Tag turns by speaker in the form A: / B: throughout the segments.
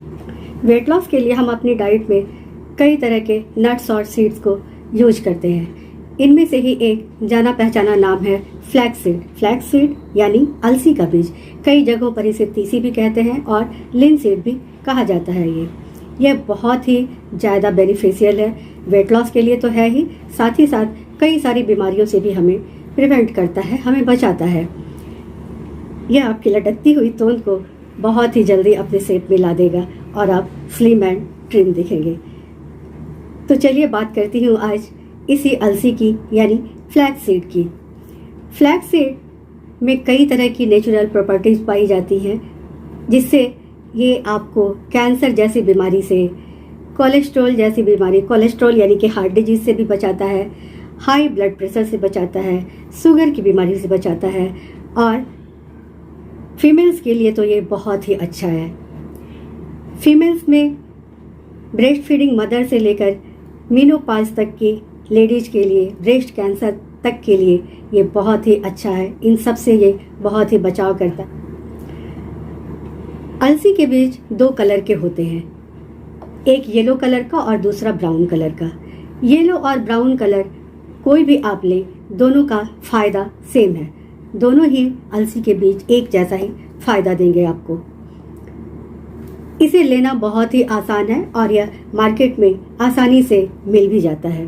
A: Weight loss के लिए हम अपनी डाइट में कई तरह के नट्स और सीड्स को यूज करते हैं। इनमें से ही एक जाना पहचाना नाम है फ्लैक्स सीड। फ्लैक्स सीड यानी अलसी का बीज। कई जगहों पर इसे तीसी भी कहते हैं और लिनसीड भी कहा जाता है। यह बहुत ही ज़्यादा बेनिफिशियल है। वेट लॉस के लिए तो है ही, साथ ही साथ कई सारी बीमारियों से भी हमें प्रिवेंट करता है, हमें बचाता है। यह आपकी लटकती हुई तोंद को बहुत ही जल्दी अपने शेप में ला देगा और आप स्लिम एंड ट्रिम दिखेंगे। तो चलिए बात करती हूँ आज इसी अलसी की यानी फ्लैक्स सीड की। फ्लैक्स सीड में कई तरह की नेचुरल प्रॉपर्टीज पाई जाती हैं, जिससे ये आपको कैंसर जैसी बीमारी से, कोलेस्ट्रॉल जैसी बीमारी, कोलेस्ट्रॉल यानी कि हार्ट डिजीज से भी बचाता है, हाई ब्लड प्रेशर से बचाता है, शुगर की बीमारी से बचाता है और फीमेल्स के लिए तो ये बहुत ही अच्छा है। फीमेल्स में ब्रेस्ट फीडिंग मदर से लेकर मीनोपॉज तक की लेडीज के लिए, ब्रेस्ट कैंसर तक के लिए ये बहुत ही अच्छा है। इन सब से ये बहुत ही बचाव करता है। अलसी के बीज दो कलर के होते हैं, एक येलो कलर का और दूसरा ब्राउन कलर का। येलो और ब्राउन कलर कोई भी आप लें, दोनों का फायदा सेम है। दोनों ही अलसी के बीज एक जैसा ही फायदा देंगे आपको। इसे लेना बहुत ही आसान है और यह मार्केट में आसानी से मिल भी जाता है।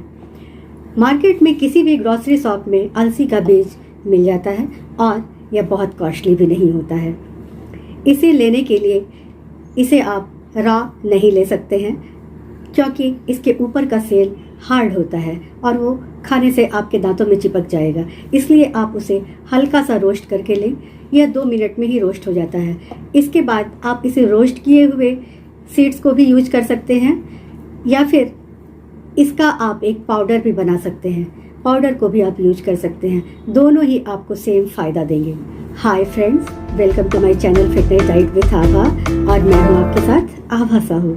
A: मार्केट में किसी भी ग्रोसरी शॉप में अलसी का बीज मिल जाता है और यह बहुत कॉस्टली भी नहीं होता है। इसे लेने के लिए इसे आप रॉ नहीं ले सकते हैं, क्योंकि इसके ऊपर का सेल हार्ड होता है और वो खाने से आपके दांतों में चिपक जाएगा। इसलिए आप उसे हल्का सा रोस्ट करके लें। यह 2 मिनट में ही रोस्ट हो जाता है। इसके बाद आप इसे रोस्ट किए हुए सीड्स को भी यूज कर सकते हैं या फिर इसका आप एक पाउडर भी बना सकते हैं। पाउडर को भी आप यूज कर सकते हैं। दोनों ही आपको सेम फायदा देंगे। Hi friends, welcome to my channel fitness diet with Abha और मैं हूँ आपके साथ आभा साहू।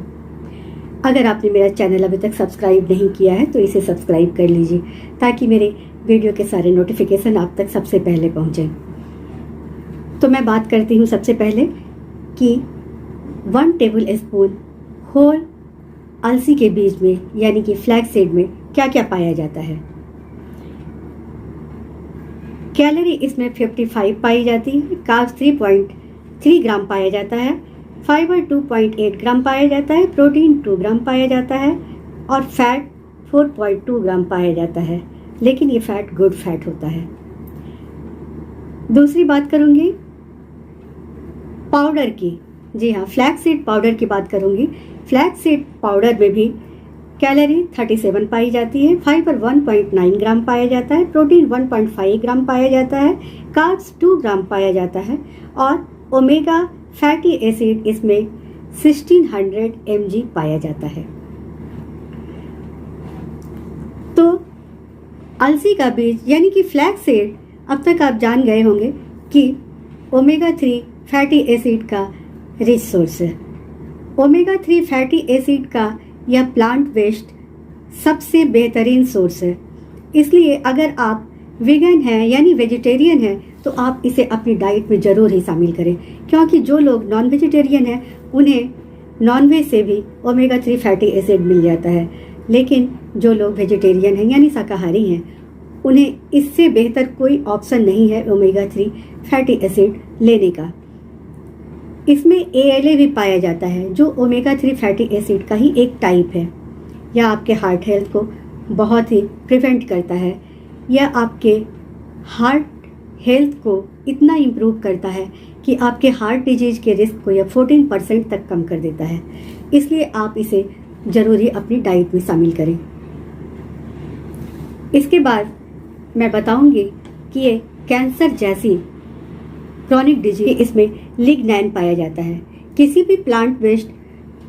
A: अगर आपने मेरा चैनल अभी तक सब्सक्राइब नहीं किया है तो इसे सब्सक्राइब कर लीजिए, ताकि मेरे वीडियो के सारे नोटिफिकेशन आप तक सबसे पहले पहुँचें। तो मैं बात करती हूँ सबसे पहले कि 1 टेबल स्पून होल अलसी के बीज में यानी कि फ्लैक्स सीड में क्या क्या पाया जाता है। कैलोरी इसमें 55 पाई जाती है, कार्ब्स 3.3 ग्राम पाया जाता है, फाइबर 2.8 ग्राम पाया जाता है, प्रोटीन 2 ग्राम पाया जाता है और फैट 4.2 ग्राम पाया जाता है। लेकिन ये फैट गुड फैट होता है। दूसरी बात करूंगी पाउडर की। जी हाँ, फ्लैक्स सीड पाउडर की बात करूंगी। फ्लैक्स सीड पाउडर में भी कैलोरी 37 पाई जाती है, फाइबर 1.9 ग्राम पाया जाता है, प्रोटीन 1.5 ग्राम पाया जाता है, कार्ब्स 2 ग्राम पाया जाता है और ओमेगा फैटी एसिड इसमें 1600 mg पाया जाता है। तो अलसी का बीज यानी कि फ्लैक्स सीड, अब तक आप जान गए होंगे कि ओमेगा 3 फैटी एसिड का रिच सोर्स है। ओमेगा 3 फैटी एसिड का यह प्लांट वेस्ट सबसे बेहतरीन सोर्स है। इसलिए अगर आप वीगन हैं यानी वेजिटेरियन हैं तो आप इसे अपनी डाइट में ज़रूर ही शामिल करें, क्योंकि जो लोग नॉन वेजिटेरियन हैं उन्हें नॉनवेज से भी ओमेगा 3 फैटी एसिड मिल जाता है, लेकिन जो लोग वेजिटेरियन हैं यानी शाकाहारी हैं उन्हें इससे बेहतर कोई ऑप्शन नहीं है ओमेगा 3 फैटी एसिड लेने का। इसमें ALA भी पाया जाता है, जो ओमेगा 3 फैटी एसिड का ही एक टाइप है। यह आपके हार्ट हेल्थ को बहुत ही प्रिवेंट करता है। यह आपके हार्ट हेल्थ को इतना इम्प्रूव करता है कि आपके हार्ट डिजीज के रिस्क को यह 14% तक कम कर देता है। इसलिए आप इसे ज़रूरी अपनी डाइट में शामिल करें। इसके बाद मैं बताऊंगी कि ये कैंसर जैसी क्रॉनिक डिजीज, इसमें लिग्नैन पाया जाता है। किसी भी प्लांट बेस्ड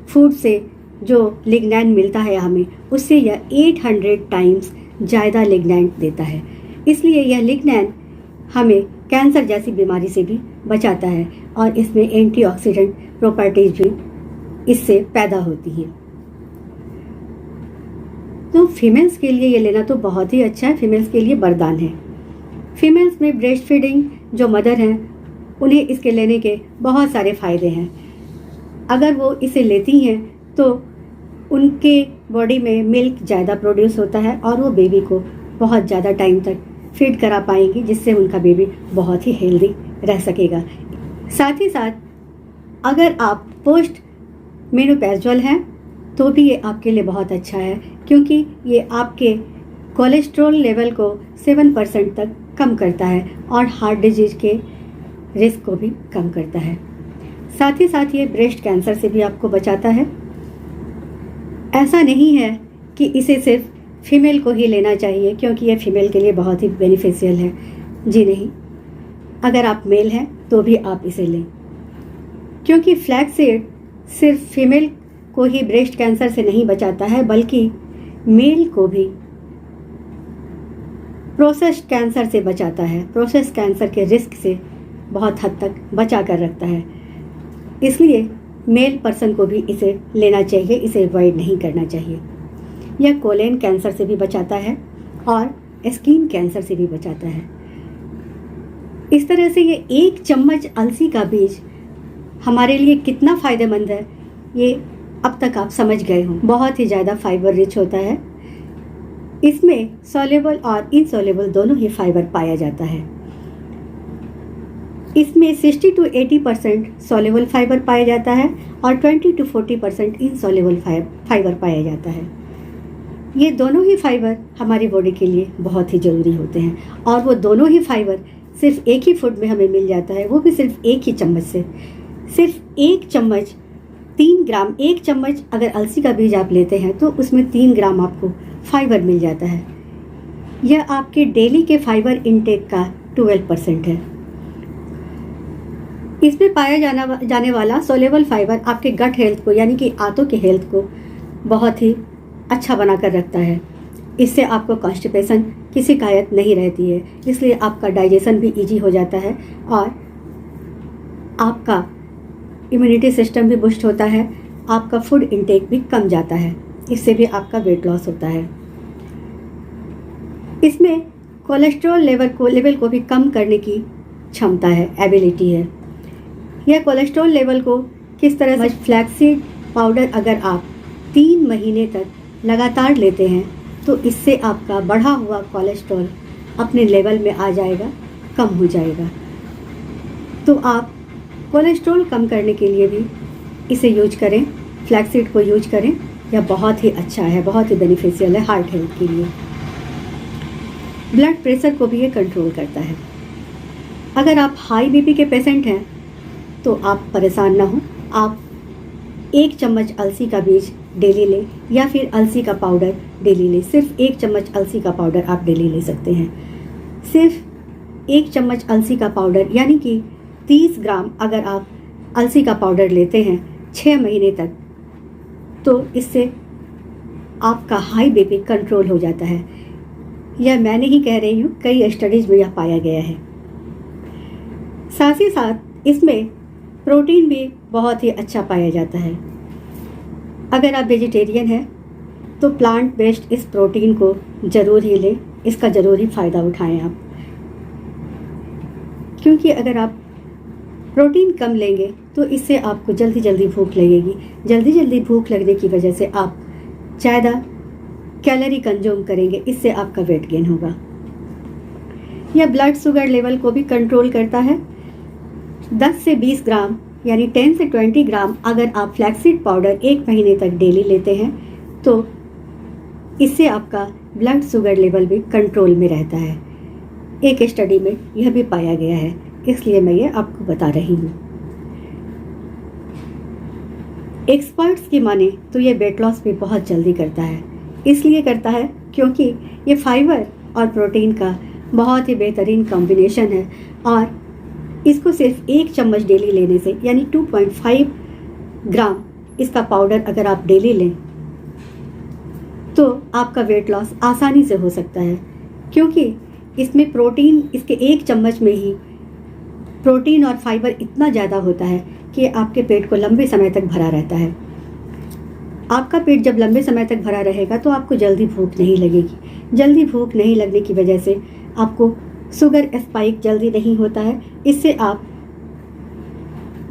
A: फूड से जो लिग्नैन मिलता है हमें, उससे यह 800 टाइम्स ज़्यादा लिग्नैन देता है। इसलिए यह लिग्नैन हमें कैंसर जैसी बीमारी से भी बचाता है और इसमें एंटीऑक्सीडेंट प्रॉपर्टीज भी इससे पैदा होती हैं। तो फीमेल्स के लिए ये लेना तो बहुत ही अच्छा है, फीमेल्स के लिए वरदान है। फीमेल्स में ब्रेस्ट फीडिंग जो मदर हैं उन्हें इसके लेने के बहुत सारे फ़ायदे हैं। अगर वो इसे लेती हैं तो उनके बॉडी में मिल्क ज़्यादा प्रोड्यूस होता है और वो बेबी को बहुत ज़्यादा टाइम तक फीड करा पाएंगी, जिससे उनका बेबी बहुत ही हेल्दी रह सकेगा। साथ ही साथ अगर आप पोस्ट मेनोपॉज़ल हैं तो भी ये आपके लिए बहुत अच्छा है, क्योंकि ये आपके कोलेस्ट्रॉल लेवल को 7% तक कम करता है और हार्ट डिजीज के रिस्क को भी कम करता है। साथ ही साथ ये ब्रेस्ट कैंसर से भी आपको बचाता है। ऐसा नहीं है कि इसे सिर्फ फीमेल को ही लेना चाहिए क्योंकि ये फीमेल के लिए बहुत ही बेनिफिशियल है। जी नहीं, अगर आप मेल हैं तो भी आप इसे लें, क्योंकि फ्लैक्ससीड सिर्फ फीमेल को ही ब्रेस्ट कैंसर से नहीं बचाता है, बल्कि मेल को भी प्रोस्टेट कैंसर से बचाता है। प्रोस्टेट कैंसर के रिस्क से बहुत हद तक बचा कर रखता है। इसलिए मेल पर्सन को भी इसे लेना चाहिए, इसे अवॉइड नहीं करना चाहिए। यह कोलन कैंसर से भी बचाता है और स्किन कैंसर से भी बचाता है। इस तरह से ये 1 चम्मच अलसी का बीज हमारे लिए कितना फ़ायदेमंद है ये अब तक आप समझ गए हों। बहुत ही ज़्यादा फाइबर रिच होता है। इसमें सॉल्युबल और इनसॉल्युबल दोनों ही फाइबर पाया जाता है। इसमें 60 to 80% सॉल्युबल फाइबर पाया जाता है और 20 to 40% इनसॉल्युबल फाइबर पाया जाता है। ये दोनों ही फाइबर हमारी बॉडी के लिए बहुत ही ज़रूरी होते हैं और वो दोनों ही फाइबर सिर्फ एक ही फूड में हमें मिल जाता है, वो भी सिर्फ एक ही चम्मच से। सिर्फ 1 चम्मच 3 ग्राम, 1 चम्मच अगर अलसी का बीज आप लेते हैं तो उसमें 3 ग्राम आपको फाइबर मिल जाता है। यह आपके डेली के फाइबर इनटेक का 12% है। इसमें पाया जाने वाला सोलेबल फाइबर आपके गट हेल्थ को यानी कि आंतों के हेल्थ को बहुत ही अच्छा बना कर रखता है। इससे आपको कॉन्स्टिपेशन की शिकायत नहीं रहती है, इसलिए आपका डाइजेशन भी इजी हो जाता है और आपका इम्यूनिटी सिस्टम भी बूस्ट होता है। आपका फूड इंटेक भी कम जाता है, इससे भी आपका वेट लॉस होता है। इसमें कोलेस्ट्रॉल लेवल को भी कम करने की क्षमता है, एबिलिटी है। यह कोलेस्ट्रॉल लेवल को किस तरह से, फ्लैक्ससीड पाउडर अगर आप 3 महीने तक लगातार लेते हैं तो इससे आपका बढ़ा हुआ कोलेस्ट्रॉल अपने लेवल में आ जाएगा, कम हो जाएगा। तो आप कोलेस्ट्रॉल कम करने के लिए भी इसे यूज करें, फ्लैक्ससीड को यूज करें। यह बहुत ही अच्छा है, बहुत ही बेनिफिशियल है हार्ट हेल्थ के लिए। ब्लड प्रेशर को भी ये कंट्रोल करता है। अगर आप हाई बीपी के पेशेंट हैं तो आप परेशान ना हो, आप 1 चम्मच अलसी का बीज डेली लें या फिर अलसी का पाउडर डेली लें। सिर्फ 1 चम्मच अलसी का पाउडर आप डेली ले सकते हैं। सिर्फ 1 चम्मच अलसी का पाउडर यानी कि 30 ग्राम अगर आप अलसी का पाउडर लेते हैं 6 महीने तक, तो इससे आपका हाई बीपी कंट्रोल हो जाता है। यह मैं नहीं कह रही हूँ, कई स्टडीज़ में यह पाया गया है। साथ ही साथ इसमें प्रोटीन भी बहुत ही अच्छा पाया जाता है। अगर आप वेजिटेरियन हैं तो प्लांट बेस्ड इस प्रोटीन को ज़रूर ही लें, इसका ज़रूर ही फ़ायदा उठाएं आप, क्योंकि अगर आप प्रोटीन कम लेंगे तो इससे आपको जल्दी भूख लगेगी। जल्दी भूख लगने की वजह से आप ज़्यादा कैलोरी कंज्यूम करेंगे, इससे आपका वेट गेन होगा। यह ब्लड शुगर लेवल को भी कंट्रोल करता है। 10 से 20 ग्राम यानी 10 से 20 ग्राम अगर आप फ्लैक्ससीड पाउडर 1 महीने तक डेली लेते हैं तो इससे आपका ब्लड शुगर लेवल भी कंट्रोल में रहता है। एक स्टडी में यह भी पाया गया है, इसलिए मैं ये आपको बता रही हूँ। एक्सपर्ट्स की माने तो ये वेट लॉस भी बहुत जल्दी करता है। इसलिए करता है क्योंकि ये फाइबर और प्रोटीन का बहुत ही बेहतरीन कॉम्बिनेशन है और इसको सिर्फ 1 चम्मच डेली लेने से यानी 2.5 ग्राम इसका पाउडर अगर आप डेली लें तो आपका वेट लॉस आसानी से हो सकता है, क्योंकि इसमें प्रोटीन, इसके 1 चम्मच में ही प्रोटीन और फाइबर इतना ज़्यादा होता है कि आपके पेट को लंबे समय तक भरा रहता है। आपका पेट जब लंबे समय तक भरा रहेगा तो आपको जल्दी भूख नहीं लगेगी। जल्दी भूख नहीं लगने की वजह से आपको शुगर स्पाइक जल्दी नहीं होता है। इससे आप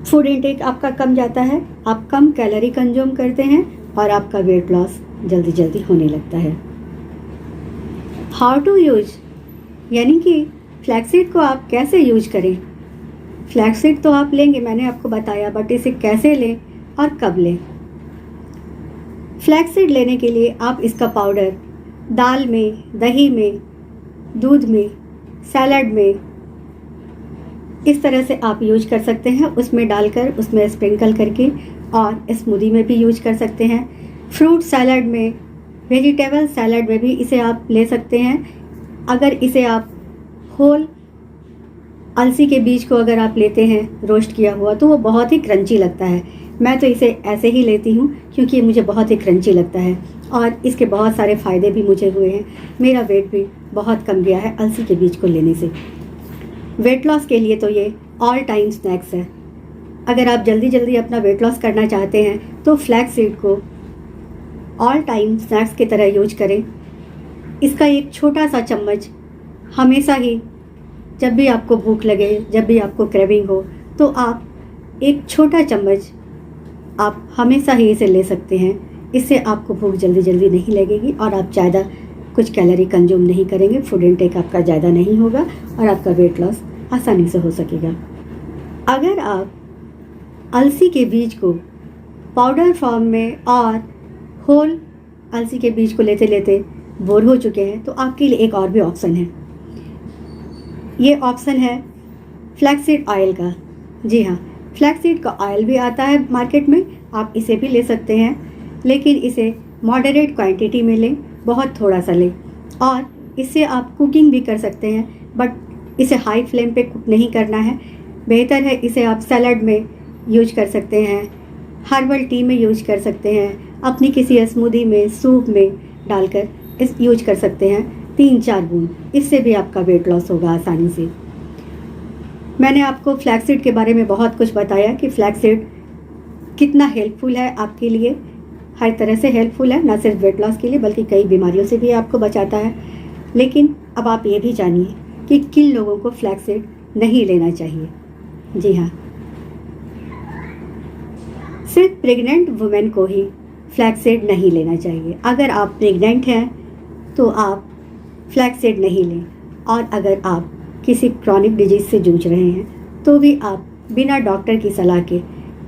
A: फूड इनटेक आपका कम जाता है, आप कम कैलोरी कंज्यूम करते हैं और आपका वेट लॉस जल्दी जल्दी होने लगता है। हाउ टू यूज, यानी कि फ्लैक्सीड को आप कैसे यूज करें। फ्लैक्सीड तो आप लेंगे, मैंने आपको बताया, बट इसे कैसे लें और कब लें। फ्लैक्सीड लेने के लिए आप इसका पाउडर दाल में, दही में, दूध में, सैलड में इस तरह से आप यूज कर सकते हैं, उसमें डालकर, उसमें स्प्रिंकल करके, और स्मूदी में भी यूज कर सकते हैं। फ्रूट सैलड में, वेजिटेबल सैलड में भी इसे आप ले सकते हैं। अगर इसे आप होल अलसी के बीज को अगर आप लेते हैं रोस्ट किया हुआ, तो वो बहुत ही क्रंची लगता है। मैं तो इसे ऐसे ही लेती हूँ क्योंकि ये मुझे बहुत ही क्रंची लगता है और इसके बहुत सारे फ़ायदे भी मुझे हुए हैं। मेरा वेट भी बहुत कम गया है अलसी के बीज को लेने से। वेट लॉस के लिए तो ये ऑल टाइम स्नैक्स है। अगर आप जल्दी जल्दी अपना वेट लॉस करना चाहते हैं तो फ्लैक्स सीड को ऑल टाइम स्नैक्स की तरह यूज करें। इसका एक छोटा सा चम्मच हमेशा ही, जब भी आपको भूख लगे, जब भी आपको क्रेविंग हो, तो आप एक छोटा चम्मच आप हमेशा ही इसे ले सकते हैं। इससे आपको भूख जल्दी जल्दी नहीं लगेगी और आप ज़्यादा कुछ कैलोरी कंज्यूम नहीं करेंगे, फूड इनटेक आपका ज़्यादा नहीं होगा और आपका वेट लॉस आसानी से हो सकेगा। अगर आप अलसी के बीज को पाउडर फॉर्म में और होल अलसी के बीज को लेते लेते बोर हो चुके हैं, तो आपके लिए एक और भी ऑप्शन है। ये ऑप्शन है फ्लैक्सीड ऑयल का। जी हाँ, फ्लैक्सीड का ऑयल भी आता है मार्केट में, आप इसे भी ले सकते हैं, लेकिन इसे मॉडरेट क्वांटिटी में लें, बहुत थोड़ा सा लें। और इससे आप कुकिंग भी कर सकते हैं, बट इसे हाई फ्लेम पे कुक नहीं करना है। बेहतर है इसे आप सैलड में यूज कर सकते हैं, हर्बल टी में यूज कर सकते हैं, अपनी किसी स्मूदी में, सूप में डालकर इस यूज कर सकते हैं 3-4 बूंद। इससे भी आपका वेट लॉस होगा आसानी से। मैंने आपको फ्लैक्सीड के बारे में बहुत कुछ बताया कि फ्लैक्सीड कितना हेल्पफुल है आपके लिए। हर तरह से हेल्पफुल है, ना सिर्फ वेट लॉस के लिए बल्कि कई बीमारियों से भी आपको बचाता है। लेकिन अब आप ये भी जानिए कि किन लोगों को फ्लैक्सीड नहीं लेना चाहिए। जी हाँ, सिर्फ प्रेग्नेंट वुमेन को ही फ्लैक्सीड नहीं लेना चाहिए। अगर आप प्रेग्नेंट हैं तो आप फ्लैक्सीड नहीं लें, और अगर आप किसी क्रॉनिक डिजीज़ से जूझ रहे हैं तो भी आप बिना डॉक्टर की सलाह के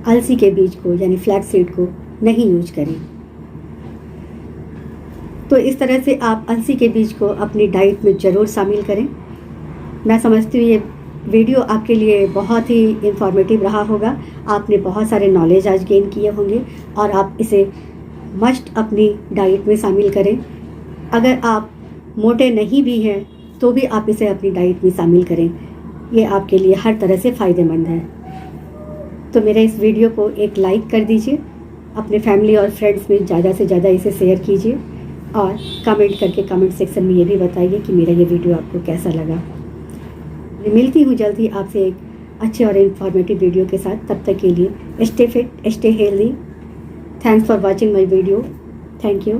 A: अलसी के बीज को यानी फ्लैक्सीड को नहीं यूज करें। तो इस तरह से आप अलसी के बीज को अपनी डाइट में ज़रूर शामिल करें। मैं समझती हूँ ये वीडियो आपके लिए बहुत ही इंफॉर्मेटिव रहा होगा। आपने बहुत सारे नॉलेज आज गेन किए होंगे और आप इसे मस्ट अपनी डाइट में शामिल करें। अगर आप मोटे नहीं भी हैं तो भी आप इसे अपनी डाइट में शामिल करें। ये आपके लिए हर तरह से फ़ायदेमंद है। तो मेरे इस वीडियो को एक लाइक कर दीजिए, अपने फैमिली और फ्रेंड्स में ज़्यादा से ज़्यादा इसे शेयर कीजिए और कमेंट करके कमेंट सेक्शन में ये भी बताइए कि मेरा ये वीडियो आपको कैसा लगा। मिलती हूँ जल्दी आपसे एक अच्छे और इन्फॉर्मेटिव वीडियो के साथ। तब तक के लिए stay fit, stay healthy. Thanks for watching my video. Thank you.